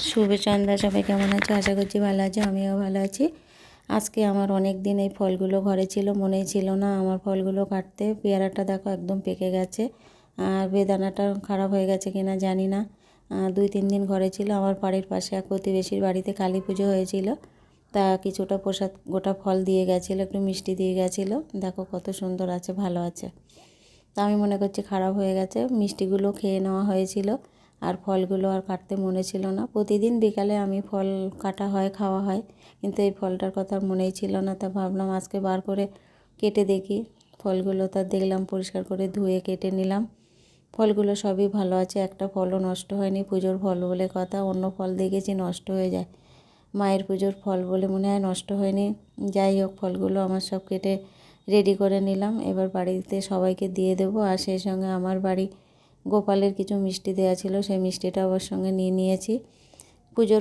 শুভ সন্ধ্যা। সবাই কেমন আছো? আশা করছি ভালো আছো, আমিও ভালো আছি। আজকে আমার অনেক দিন এই ফলগুলো ঘরে ছিল, মনেই ছিল না আমার ফলগুলো কাটতে। পেয়ারাটা দেখো একদম পেকে গেছে, আর বেদানাটা খারাপ হয়ে গেছে কিনা জানি না। 2-3 দিন ঘরে ছিল। আমার বাড়ির পাশে এক প্রতিবেশীর বাড়িতে কালী পুজো হয়েছিল, তা কিছুটা প্রসাদ গোটা ফল দিয়ে গেছিলো, একটু মিষ্টি দিয়ে গেছিলো। দেখো কত সুন্দর আছে, ভালো আছে। তা আমি মনে করছি খারাপ হয়ে গেছে। মিষ্টিগুলো খেয়ে নেওয়া হয়েছিল, আর ফলগুলো আর কাটতে মনে ছিল না। প্রতিদিন বিকালে আমি ফল কাটা হয়, খাওয়া হয়, কিন্তু এই ফলটার কথা মনেই ছিল না। তা ভাবলাম আজকে বার করে কেটে দেখি ফলগুলো। তা দেখলাম পরিষ্কার করে ধুয়ে কেটে নিলাম। ফলগুলো সবই ভালো আছে, একটা ফলও নষ্ট হয়নি। পুজোর ফল বলে কথা, অন্য ফল দেখেছি নষ্ট হয়ে যায়, মায়ের পুজোর ফল বলে মনে হয় নষ্ট হয়নি। যাই হোক, ফলগুলো আমার সব কেটে রেডি করে নিলাম। এবার বাড়িতে সবাইকে দিয়ে দেবো, আর সেই সঙ্গে আমার বাড়ি গোপালের কিছু মিষ্টি দেওয়া ছিল, সেই মিষ্টিটা ওর সঙ্গে নিয়ে নিয়েছি। পুজোর